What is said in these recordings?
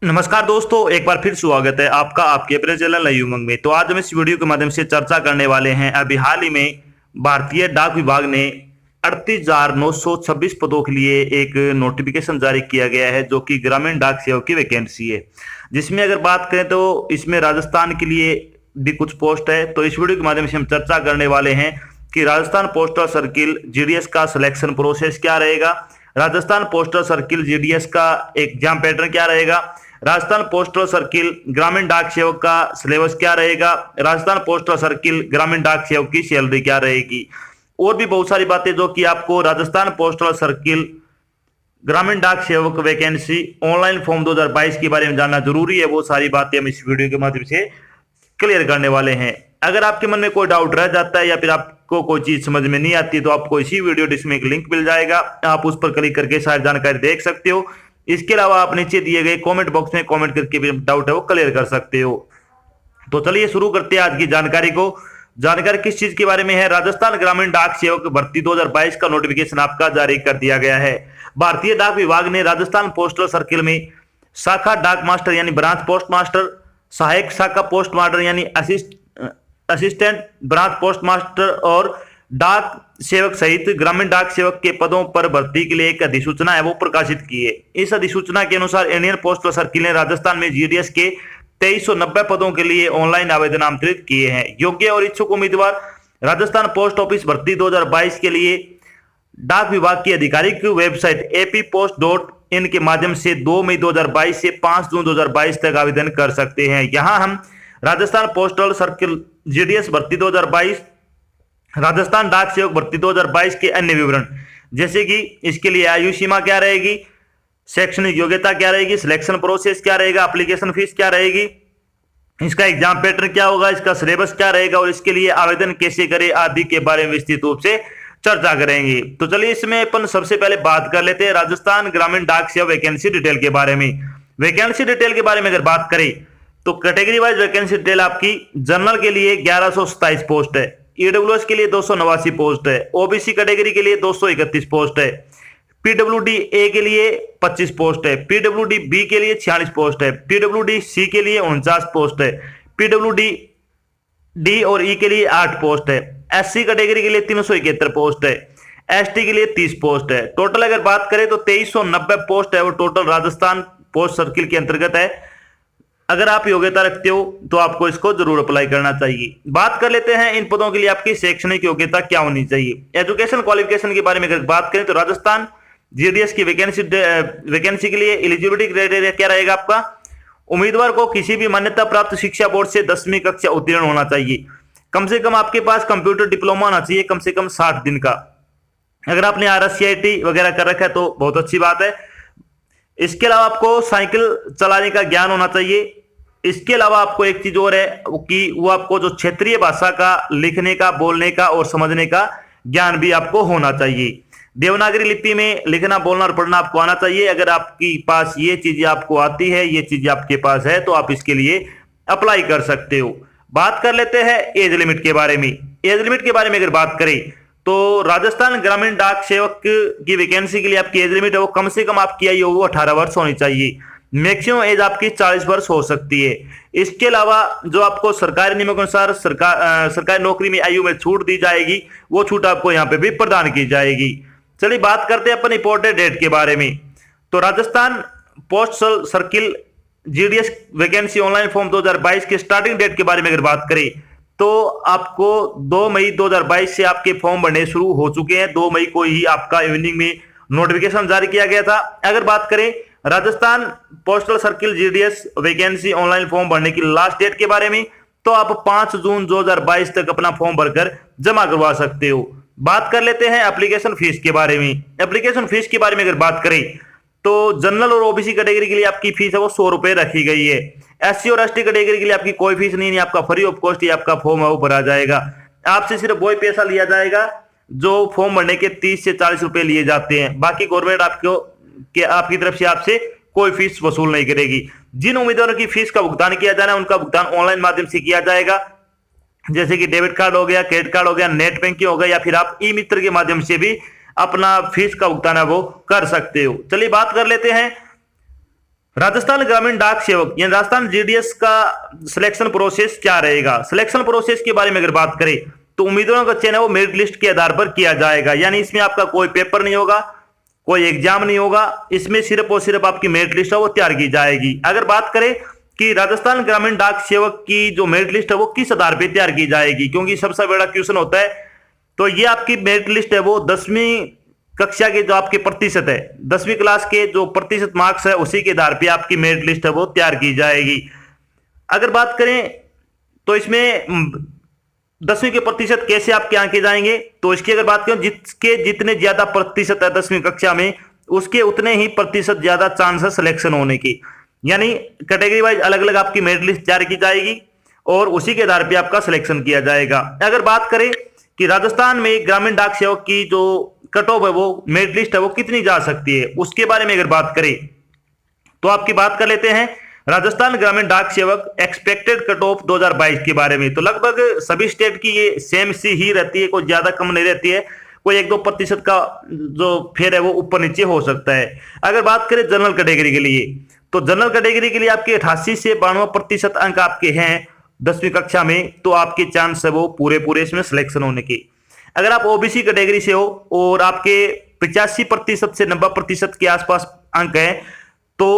नमस्कार दोस्तों, एक बार फिर स्वागत है आपका आपके अपने चैनल नई उमंग में। तो आज हम इस वीडियो के माध्यम से चर्चा करने वाले हैं। अभी हाल ही में भारतीय डाक विभाग ने 38,926 पदों के लिए एक नोटिफिकेशन जारी किया गया है, जो कि ग्रामीण डाक सेवक की वैकेंसी है। जिसमें अगर बात करें तो इसमें राजस्थान के लिए भी कुछ पोस्ट है। तो इस वीडियो के माध्यम से हम चर्चा करने वाले हैं कि राजस्थान पोस्टल सर्किल जीडीएस का सिलेक्शन प्रोसेस क्या रहेगा, राजस्थान पोस्टल सर्किल जीडीएस का एग्जाम पैटर्न क्या रहेगा, राजस्थान पोस्टल सर्किल ग्रामीण डाक सेवक का सिलेबस क्या रहेगा, राजस्थान पोस्टल सर्किल ग्रामीण डाक सेवक की सैलरी क्या रहेगी, और भी बहुत सारी बातें जो कि आपको राजस्थान पोस्टल सर्किल ग्रामीण डाक सेवक वैकेंसी ऑनलाइन फॉर्म 2022 के बारे में जानना जरूरी है। वो सारी बातें हम इस वीडियो के माध्यम से क्लियर करने वाले हैं। अगर आपके मन में कोई डाउट रह जाता है या फिर आपको कोई चीज समझ में नहीं आती तो आपको इसी वीडियो डिस्क्रिप्शन में एक लिंक मिल जाएगा, आप उस पर क्लिक करके सारी जानकारी देख सकते हो। इसके अलावा आप नीचे दिए गए कमेंट बॉक्स में कमेंट करके भी डाउट है वो क्लियर कर सकते हो। तो चलिए शुरू करते हैं आज की जानकारी को। जानकारी किस चीज के बारे में है? राजस्थान ग्रामीण डाक सेवक भर्ती 2022 का नोटिफिकेशन आपका जारी कर दिया गया है। भारतीय डाक विभाग ने राजस्थान पोस्टल सर्किल में शाखा डाक मास्टर यानी ब्रांच पोस्ट मास्टर, सहायक शाखा पोस्ट मास्टर यानी असिस्टेंट ब्रांच पोस्ट मास्टर और डाक सेवक सहित ग्रामीण डाक सेवक के पदों पर भर्ती के लिए एक अधिसूचना है वो प्रकाशित की है। इस अधिसूचना के अनुसार इंडियन पोस्टल सर्किल ने राजस्थान में जीडीएस के 2390 पदों के लिए ऑनलाइन आवेदन आमंत्रित किए हैं। योग्य और इच्छुक उम्मीदवार राजस्थान पोस्ट ऑफिस भर्ती 2022 के लिए डाक विभाग की आधिकारिक वेबसाइट appost.in के माध्यम से 2 मई 2022 से 5 जून 2022 तक आवेदन कर सकते हैं। यहां हम राजस्थान पोस्टल सर्किल जीडीएस भर्ती 2022, राजस्थान डाक सेवक भर्ती 2022 के अन्य विवरण, जैसे कि इसके लिए आयु सीमा क्या रहेगी, शैक्षणिक योग्यता क्या रहेगी, सिलेक्शन प्रोसेस क्या रहेगा, एप्लीकेशन फीस क्या रहेगी, इसका एग्जाम पैटर्न क्या होगा, इसका सिलेबस क्या रहेगा और इसके लिए आवेदन कैसे करें आदि के बारे में विस्तृत रूप से चर्चा करेंगे। तो चलिए इसमें अपन सबसे पहले बात कर लेते हैं राजस्थान ग्रामीण डाक सेवक वैकेंसी डिटेल के बारे में। वैकेंसी डिटेल के बारे में अगर बात करें तो कैटेगरी वाइज वैकेंसी डिटेल आपकी जनरल के लिए 1127 पोस्ट है, ईडब्ल्यूएस के लिए 289 पोस्ट है, ओबीसी कैटेगरी के लिए 231 पोस्ट है, पीडब्ल्यूडी ए के लिए 25 पोस्ट है, पीडब्ल्यूडी बी के लिए 46 पोस्ट है, पीडब्ल्यूडी सी के लिए 49 पोस्ट है, पीडब्ल्यूडी डी और ई के लिए 8 पोस्ट है, एससी कैटेगरी के लिए 371 पोस्ट है, एसटी के लिए 30 पोस्ट है। टोटल अगर बात करें तो 2390 पोस्ट है वो टोटल राजस्थान पोस्ट सर्किल के अंतर्गत है। अगर आप योग्यता रखते हो तो आपको इसको जरूर अप्लाई करना चाहिए। बात कर लेते हैं इन पदों के लिए आपकी शैक्षणिक योग्यता क्या होनी चाहिए। एजुकेशन क्वालिफिकेशन के बारे में अगर बात करें तो राजस्थान जीडीएस की वैकेंसी के लिए एलिजिबिलिटी क्राइटेरिया क्या रहेगा आपका? उम्मीदवार को किसी भी मान्यता प्राप्त शिक्षा बोर्ड से 10वीं कक्षा उत्तीर्ण होना चाहिए, कम से कम आपके पास कंप्यूटर डिप्लोमा होना चाहिए कम से कम 60 दिन का। अगर आपने आरएससीआईटी वगैरह कर रखा है तो बहुत अच्छी बात है। इसके अलावा आपको साइकिल चलाने का ज्ञान होना चाहिए। इसके अलावा आपको एक चीज और है कि वो आपको जो क्षेत्रीय भाषा का लिखने का, बोलने का और समझने का ज्ञान भी आपको होना चाहिए। देवनागरी लिपि में लिखना, बोलना और पढ़ना आपको आना चाहिए। अगर आपके पास ये चीजें आपको आती है, ये चीजें आपके पास है तो आप इसके लिए अप्लाई कर सकते हो। बात कर लेते हैं एज लिमिट के बारे में। एज लिमिट के बारे में अगर बात करें तो राजस्थान ग्रामीण डाक सेवक की वैकेंसी के लिए आपकी एज लिमिट है वो कम से कम आपकी आयु वो 18 वर्ष होनी चाहिए। मैक्सिमम एज आपकी 40 वर्ष हो सकती है। इसके अलावा जो आपको सरकारी नियमों के अनुसार सरकारी नौकरी में आयु में छूट दी जाएगी वो छूट आपको यहाँ पे भी प्रदान की जाएगी। चलिए बात करते हैं अपन इंपॉर्टेंट डेट के बारे में। तो Rajasthan postal circle GDS vacancy online form 2022 के स्टार्टिंग डेट के बारे में अगर बात करें तो आपको 2 मई 2022 से आपके फॉर्म भरने शुरू हो चुके हैं। 2 मई को ही आपका इवनिंग में नोटिफिकेशन जारी किया गया था। अगर बात करें Rajasthan postal circle GDS vacancy online form भरने की लास्ट डेट के बारे में तो आप 5 जून 2022 तक अपना फॉर्म भरकर जमा करवा सकते हो। बात कर लेते हैं एप्लीकेशन फीस के बारे में। एप्लीकेशन फीस के बारे में अगर बात करें तो जनरल और ओबीसी कैटेगरी के लिए आपकी फीस है वो 100 रुपए रखी गई है। एससी और एसटी कैटेगरी के लिए आपकी कोई फीस नहीं है, आपका फ्री ऑफ कॉस्ट ही आपका फॉर्म है वो भरा जाएगा। आपसे सिर्फ वही पैसा लिया जाएगा जो फॉर्म भरने के 30 से 40 रुपए लिए जाते हैं। बाकी गवर्नमेंट आपकी तरफ से आपसे कोई फीस वसूल नहीं करेगी। जिन उम्मीदवारों की फीस का भुगतान किया जाना है उनका भुगतान ऑनलाइन माध्यम से किया जाएगा, जैसे कि डेबिट कार्ड हो गया, क्रेडिट कार्ड हो गया, नेट बैंकिंग हो गया या फिर आप ई मित्र के माध्यम से भी अपना फीस का भुगतान है वो कर सकते हो। चलिए बात कर लेते हैं राजस्थान ग्रामीण डाक सेवक यानी राजस्थान जीडीएस का सिलेक्शन प्रोसेस क्या रहेगा। सिलेक्शन प्रोसेस के बारे में अगर बात करें तो उम्मीदवारों का चयन है वो मेरिट लिस्ट के आधार पर किया जाएगा, यानी इसमें आपका कोई पेपर नहीं होगा, कोई एग्जाम नहीं होगा, इसमें सिर्फ और सिर्फ आपकी मेरिट लिस्ट है वो तैयार की जाएगी। अगर बात करें कि राजस्थान ग्रामीण डाक सेवक की जो मेरिट लिस्ट है वो किस आधार पर तैयार की जाएगी, क्योंकि सबसे बड़ा क्वेश्चन होता है, तो ये आपकी मेरिट लिस्ट है वो 10वीं कक्षा के जो आपके प्रतिशत है, 10वीं क्लास के जो प्रतिशत मार्क्स है उसी के आधार पे आपकी मेरिट लिस्ट है वो तैयार की जाएगी। अगर बात करें तो इसमें 10वीं के प्रतिशत कैसे आपके आंके जाएंगे, तो इसकी अगर बात करें जिसके जितने ज्यादा प्रतिशत है 10वीं कक्षा में उसके उतने ही प्रतिशत ज्यादा चांस है सिलेक्शन होने की, यानी कैटेगरी वाइज अलग अलग आपकी मेरिट लिस्ट तैयार की जाएगी और उसी के आधार पर आपका सिलेक्शन किया जाएगा। अगर बात करें कि राजस्थान में ग्रामीण डाक सेवक की जो कट ऑफ है वो मेरिट लिस्ट है वो कितनी जा सकती है, उसके बारे में अगर बात करें तो आपकी बात कर लेते हैं राजस्थान ग्रामीण डाक सेवक एक्सपेक्टेड कट ऑफ 2022 के बारे में। तो लगभग सभी स्टेट की ये सेम सी ही रहती है, कोई ज्यादा कम नहीं रहती है, कोई 1-2% का जो फेर है वो ऊपर नीचे हो सकता है। अगर बात करें जनरल कैटेगरी के लिए तो जनरल कैटेगरी के लिए आपके 88 से 92% अंक आपके हैं 10वीं कक्षा में, तो आपके चांस है वो पूरे पूरे इसमें सिलेक्शन होने की। अगर आप ओबीसी कैटेगरी से हो और आपके 85% से 90% के आसपास अंक हैं तो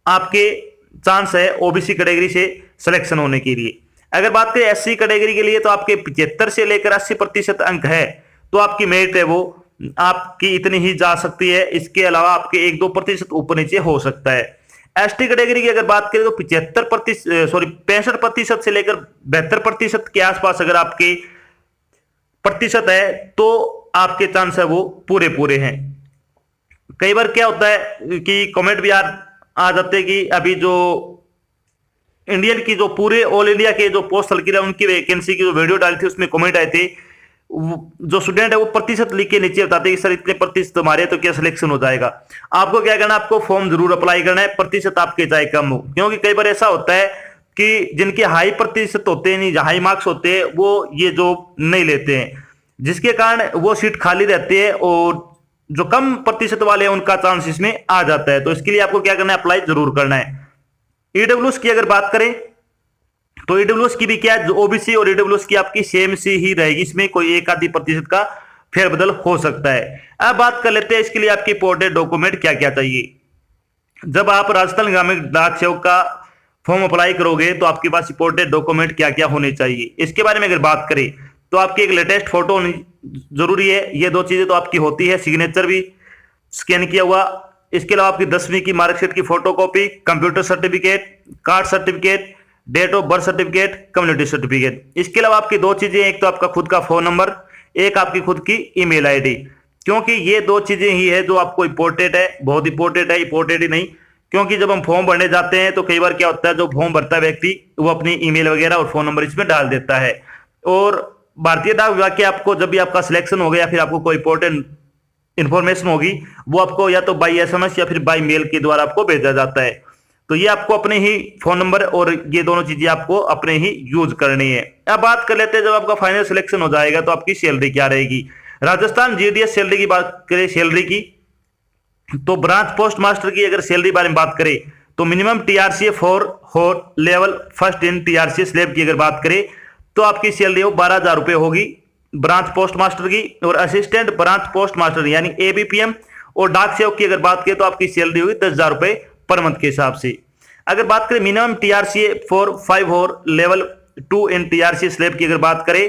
आपके चांस है ओबीसी कैटेगरी से सिलेक्शन होने के लिए। अगर बात करें एससी कैटेगरी के लिए तो आपके 75 से लेकर 80% अंक है तो आपकी मेरिट है वो आपकी इतनी ही जा सकती है, इसके अलावा आपके 1-2% ऊपर नीचे हो सकता है। एसटी कैटेगरी की अगर बात करें तो 65% से लेकर 72% के आसपास अगर आपके प्रतिशत है तो आपके चांस है वो पूरे पूरे हैं। कई बार क्या होता है कि कमेंट भी आ जाते हैं कि अभी जो इंडियन की जो पूरे ऑल इंडिया के जो पोस्ट सर्किल है उनकी वैकेंसी की जो वीडियो डाली थी उसमें कमेंट आए थे, जो स्टूडेंट है वो प्रतिशत लिख के नीचे बताते हैं कि सर इतने प्रतिशत हमारे तो क्या सिलेक्शन हो जाएगा। आपको क्या करना है, आपको फॉर्म जरूर अप्लाई करना है, प्रतिशत आपके चाहे कम हो, क्योंकि कई बार ऐसा होता है कि जिनके हाई प्रतिशत होते हैं, नहीं हाई मार्क्स होते हैं, वो ये जॉब नहीं लेते हैं, जिसके कारण वो सीट खाली रहती है और जो कम प्रतिशत वाले हैं उनका चांस इसमें आ जाता है। तो इसके लिए आपको क्या करना है, अप्लाई जरूर करना है। ईडब्ल्यूएस की अगर बात करें तो ईडब्ल्यूएस की भी क्या है, ओबीसी और ईडब्ल्यूएस की आपकी सेम सी ही रहेगी, इसमें कोई 1-आधी% का फेरबदल हो सकता है। अब बात कर लेते हैं इसके लिए आपके इंपोर्टेंट डॉक्यूमेंट क्या क्या चाहिए। जब आप राजस्थान ग्रामीण डाक सेवक का फॉर्म अप्लाई करोगे तो आपके पास इंपोर्टेंट डॉक्यूमेंट क्या क्या होने चाहिए, इसके बारे में अगर बात करें तो आपकी एक लेटेस्ट फोटो होनी जरूरी है। ये 2 चीजें तो आपकी होती है, सिग्नेचर भी स्कैन किया हुआ, इसके अलावा आपकी 10वीं की मार्कशीट की photocopy, computer certificate, caste certificate, date of birth certificate, community certificate. इसके अलावा आपकी 2 चीजें, एक तो आपका खुद का फोन नंबर, एक आपकी खुद की ईमेल आईडी, क्योंकि ये 2 चीजें ही है जो आपको इंपॉर्टेंट है, बहुत इंपॉर्टेंट है, इंपॉर्टेंट ही नहीं, क्योंकि जब हम फॉर्म भरने जाते हैं तो कई बार क्या होता है, जो फॉर्म भरता है व्यक्ति वो अपनी ईमेल वगैरह और फोन नंबर इसमें डाल देता है, और भारतीय डाक विभाग के आपको जब भी आपका सिलेक्शन हो गया फिर आपको कोई इंपॉर्टेंट इंफॉर्मेशन होगी वो आपको या तो बाई एसएमएस या फिर बाई मेल के द्वारा आपको भेजा जाता है। तो ये आपको अपने ही फोन नंबर और ये दोनों चीजें आपको अपने ही यूज करनी है। अब बात कर लेते हैं जब आपका फाइनल सिलेक्शन हो जाएगा तो आपकी सैलरी क्या रहेगी। राजस्थान जीडीएस सैलरी की बात करें, सैलरी की तो ब्रांच पोस्ट मास्टर की अगर सैलरी बारे में बात करें तो minimum TRC for level first in TRC slab की अगर बात करें तो आपकी सैलरी वो 12,000 रुपए होगी ब्रांच पोस्ट मास्टर की, और असिस्टेंट ब्रांच पोस्ट मास्टर यानी एबीपीएम और डाक सेवक की अगर बात करें तो आपकी सैलरी होगी 10,000 रुपए पर मंथ के हिसाब से। अगर बात करें मिनिमम टीआरसी फॉर 5 और लेवल 2 इन टीआरसी स्लैब की अगर बात करें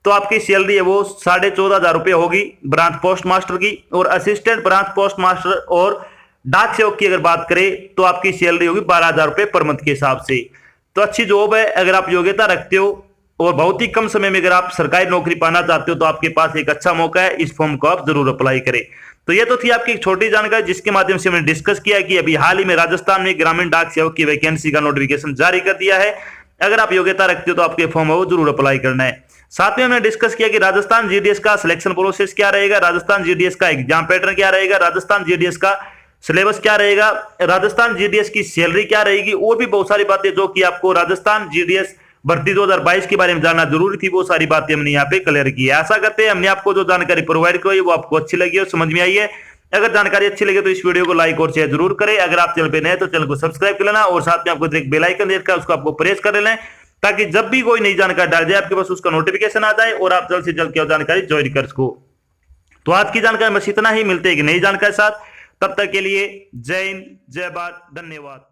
तो आपकी सैलरी है वो 14,500 रुपए होगी ब्रांच पोस्ट मास्टर की, और असिस्टेंट ब्रांच पोस्ट मास्टर और डाक सेवक की अगर बात करें तो आपकी सैलरी होगी 12,000 रुपए पर मंथ के हिसाब से। तो अच्छी जॉब है, अगर आप योग्यता रखते हो और बहुत ही कम समय में अगर आप सरकारी नौकरी पाना चाहते हो तो आपके पास एक अच्छा मौका है, इस फॉर्म को आप जरूर अप्लाई करें। तो ये तो थी आपकी एक छोटी जानकारी जिसके माध्यम से हमने डिस्कस किया कि अभी हाल ही में राजस्थान में ग्रामीण डाक सेवक की वैकेंसी का नोटिफिकेशन जारी कर दिया है। अगर आप योग्यता रखते हो तो आपके फॉर्म वो जरूर अप्लाई करना है। साथ में हमने डिस्कस किया कि राजस्थान जीडीएस का सिलेक्शन प्रोसेस क्या रहेगा, राजस्थान जीडीएस का एग्जाम पैटर्न क्या रहेगा, राजस्थान जीडीएस का सिलेबस क्या रहेगा, राजस्थान जीडीएस की सैलरी क्या रहेगी, और भी बहुत सारी बातें जो कि आपको राजस्थान जीडीएस भर्ती 2022 के बारे में जानना जरूरी थी, वो सारी बातें हमने यहाँ पे क्लियर की है। आशा करते हैं हमने आपको जो जानकारी प्रोवाइड की वो आपको अच्छी लगी और समझ में आई है। अगर जानकारी अच्छी लगे तो इस वीडियो को लाइक और शेयर जरूर करें। अगर आप चैनल पे नए तो चैनल को सब्सक्राइब कर लेना और साथ में आपको एक बेल आइकन देकर उसको आपको प्रेस कर लेना ताकि जब भी कोई नई जानकारी डाल जाए आपके पास उसका नोटिफिकेशन आ जाए और आप जल्द से जल्द क्या जानकारी ज्वाइन कर सको। तो आज की जानकारी बस इतना ही, मिलते हैं कि नई जानकारी साथ। तब तक के लिए जय हिंद, जय भारत, धन्यवाद।